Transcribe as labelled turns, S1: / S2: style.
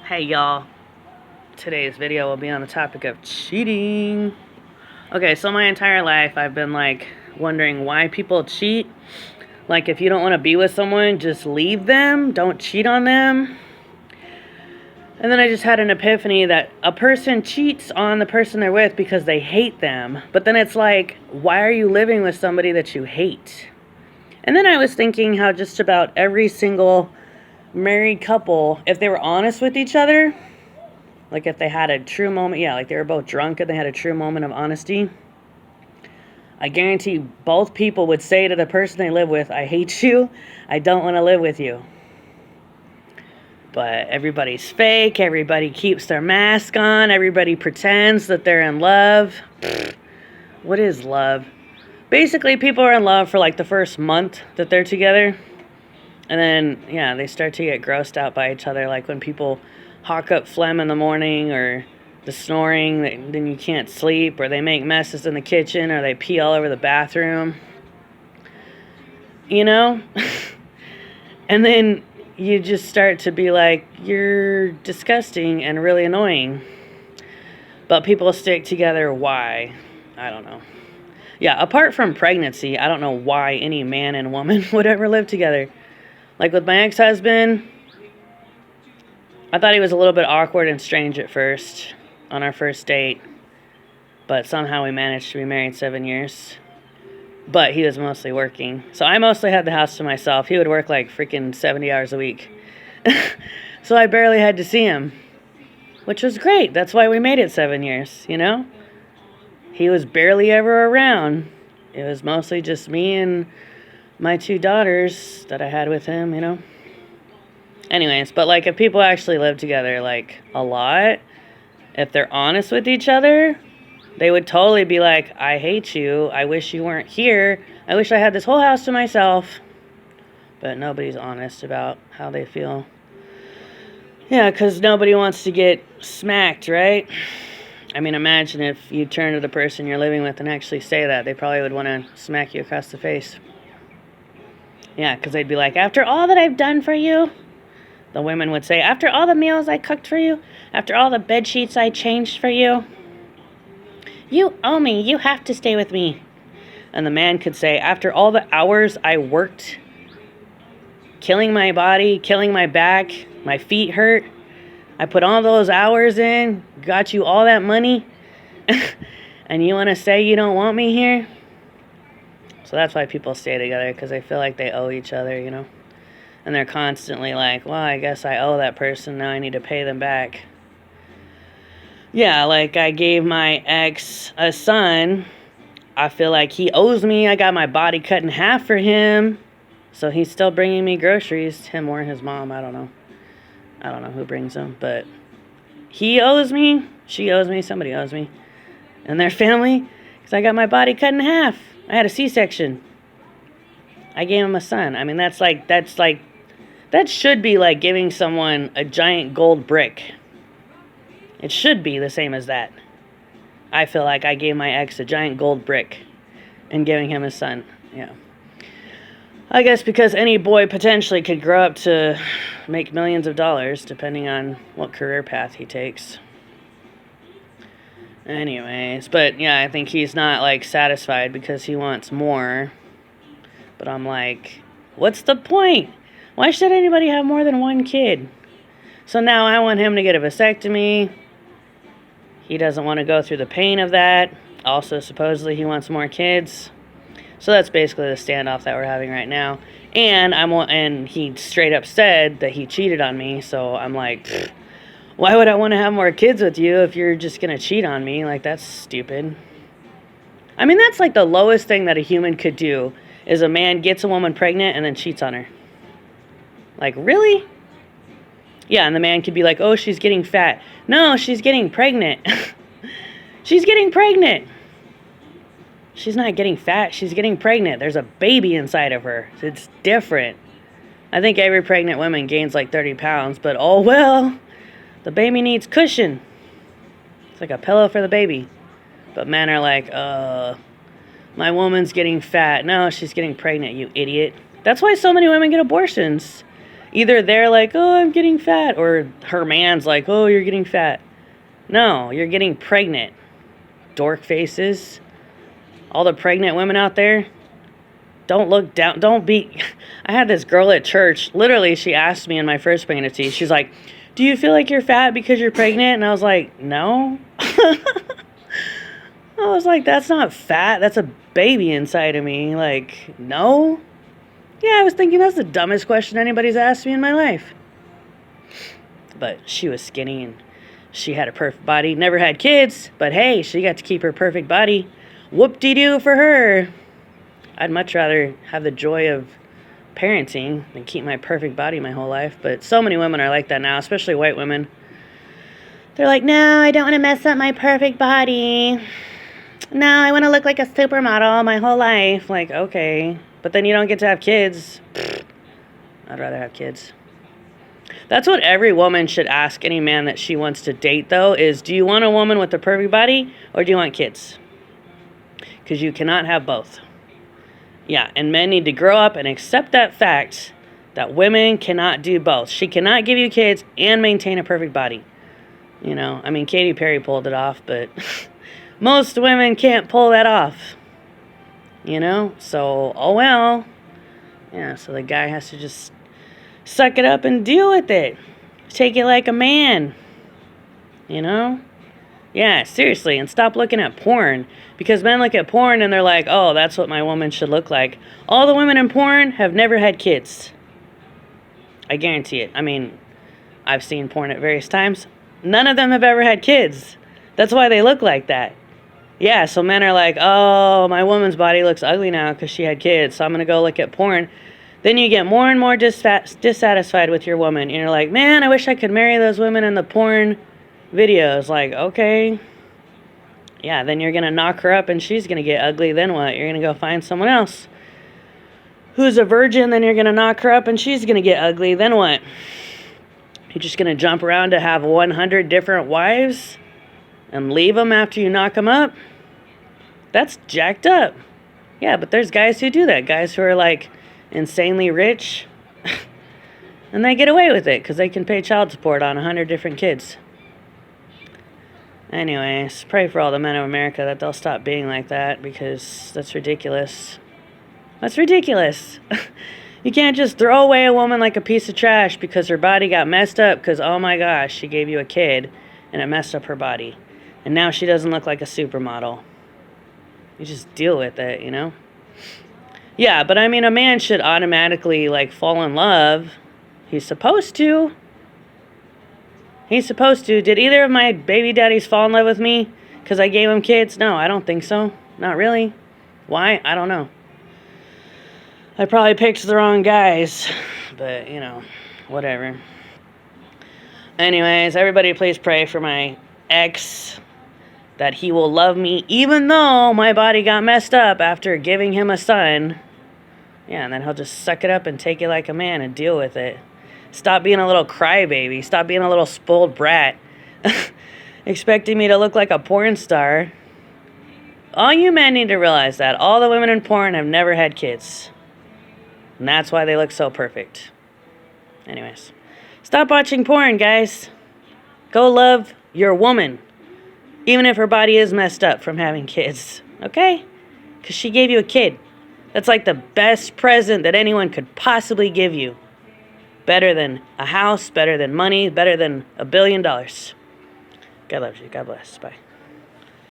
S1: Hey y'all, today's video will be on the topic of cheating. Okay, so my entire life I've been wondering why people cheat. Like, if you don't want to be with someone, just leave them, don't cheat on them. And then I just had an epiphany that a person cheats on the person they're with because they hate them. But then it's like, why are you living with somebody that you hate? And then I was thinking how just about every single married couple, if they were honest with each other, like if they had a true moment, like they were both drunk and they had a true moment of honesty, I guarantee both people would say to the person they live with, I hate you, I don't want to live with you. But everybody's fake, everybody keeps their mask on, everybody pretends that they're in love. What is love? Basically, people are in love for like the first month that they're together. And then, they start to get grossed out by each other. Like when people hawk up phlegm in the morning, or the snoring, then you can't sleep, or they make messes in the kitchen, or they pee all over the bathroom. You know? And then you just start to be like, you're disgusting and really annoying. But people stick together. Why? I don't know. Yeah, apart from pregnancy, I don't know why any man and woman would ever live together. Like with my ex-husband, I thought he was a little bit awkward and strange at first on our first date. But somehow we managed to be married 7 years. But he was mostly working. So I mostly had the house to myself. He would work like freaking 70 hours a week. So I barely had to see him. Which was great. That's why we made it 7 years, you know? He was barely ever around. It was mostly just me and my 2 daughters that I had with him, you know? Anyways, but like if people actually live together like a lot, if they're honest with each other, they would totally be like, I hate you, I wish you weren't here, I wish I had this whole house to myself. But nobody's honest about how they feel. Yeah, because nobody wants to get smacked, right? I mean, imagine if you turn to the person you're living with and actually say that. They probably would want to smack you across the face. Yeah, because they'd be like, after all that I've done for you, the women would say, after all the meals I cooked for you, after all the bed sheets I changed for you, you owe me, you have to stay with me. And the man could say, after all the hours I worked, killing my body, killing my back, my feet hurt, I put all those hours in, got you all that money, and you want to say you don't want me here? So that's why people stay together, because they feel like they owe each other, you know? And they're constantly like, well, I guess I owe that person, now I need to pay them back. Yeah, like I gave my ex a son. I feel like he owes me. I got my body cut in half for him. So he's still bringing me groceries. Him or his mom, I don't know. I don't know who brings them, but he owes me. She owes me. Somebody owes me. And their family, because I got my body cut in half. I had a C-section. I gave him a son. I mean, that should be like giving someone a giant gold brick. It should be the same as that. I feel like I gave my ex a giant gold brick and giving him a son. Yeah. I guess because any boy potentially could grow up to make millions of dollars depending on what career path he takes. Anyways, but yeah, I think he's not like satisfied because he wants more. But I'm like, what's the point? Why should anybody have more than one kid? So now I want him to get a vasectomy. He doesn't want to go through the pain of that. Also, supposedly he wants more kids. So that's basically the standoff that we're having right now. And he straight up said that he cheated on me. So I'm like, why would I want to have more kids with you if you're just going to cheat on me? Like, that's stupid. I mean, that's like the lowest thing that a human could do, is a man gets a woman pregnant and then cheats on her. Like, really? Yeah, and the man could be like, oh, she's getting fat. No, she's getting pregnant. She's getting pregnant. She's not getting fat. She's getting pregnant. There's a baby inside of her. It's different. I think every pregnant woman gains like 30 pounds, but oh well. The baby needs cushion. It's like a pillow for the baby. But men are like, my woman's getting fat. No, she's getting pregnant, you idiot. That's why so many women get abortions. Either they're like, oh, I'm getting fat, or her man's like, oh, you're getting fat. No, you're getting pregnant. Dork faces. All the pregnant women out there, don't look down. Don't be. I had this girl at church. Literally, she asked me in my first pregnancy. She's like, do you feel like you're fat because you're pregnant? And I was like, no. I was like, that's not fat. That's a baby inside of me. Like, no. Yeah, I was thinking that's the dumbest question anybody's asked me in my life. But she was skinny and she had a perfect body. Never had kids, but hey, she got to keep her perfect body. Whoop-de-doo for her. I'd much rather have the joy of parenting than keep my perfect body my whole life. But so many women are like that now, especially white women. They're like, no, I don't want to mess up my perfect body. No, I want to look like a supermodel my whole life. Like, okay. But then you don't get to have kids. I'd rather have kids. That's what every woman should ask any man that she wants to date, though, is do you want a woman with a perfect body or do you want kids? Because you cannot have both. Yeah, and men need to grow up and accept that fact that women cannot do both. She cannot give you kids and maintain a perfect body. You know, I mean, Katy Perry pulled it off, but most women can't pull that off. You know, so, oh well. Yeah, so the guy has to just suck it up and deal with it. Take it like a man. You know? Yeah, seriously, and stop looking at porn. Because men look at porn and they're like, oh, that's what my woman should look like. All the women in porn have never had kids. I guarantee it. I mean, I've seen porn at various times. None of them have ever had kids. That's why they look like that. Yeah, so men are like, oh, my woman's body looks ugly now because she had kids, so I'm going to go look at porn. Then you get more and more dissatisfied with your woman. And you're like, man, I wish I could marry those women in the porn videos. Like, okay. Yeah, then you're going to knock her up and she's going to get ugly. Then what? You're going to go find someone else who's a virgin. Then you're going to knock her up and she's going to get ugly. Then what? You're just going to jump around to have 100 different wives and leave them after you knock them up? That's jacked up. Yeah, but there's guys who do that. Guys who are like insanely rich. And they get away with it because they can pay child support on 100 different kids. Anyways, pray for all the men of America that they'll stop being like that because that's ridiculous. That's ridiculous. You can't just throw away a woman like a piece of trash because her body got messed up because, oh my gosh, she gave you a kid and it messed up her body. And now she doesn't look like a supermodel. You just deal with it, you know? Yeah, but I mean, a man should automatically, like, fall in love. He's supposed to. He's supposed to. Did either of my baby daddies fall in love with me because I gave them kids? No, I don't think so. Not really. Why? I don't know. I probably picked the wrong guys. But, you know, whatever. Anyways, everybody please pray for my ex, that he will love me even though my body got messed up after giving him a son. Yeah, and then he'll just suck it up and take it like a man and deal with it. Stop being a little crybaby. Stop being a little spoiled brat. Expecting me to look like a porn star. All you men need to realize that all the women in porn have never had kids. And that's why they look so perfect. Anyways, stop watching porn, guys. Go love your woman. Even if her body is messed up from having kids. Okay? Because she gave you a kid. That's like the best present that anyone could possibly give you. Better than a house, better than money, better than $1 billion. God loves you. God bless. Bye.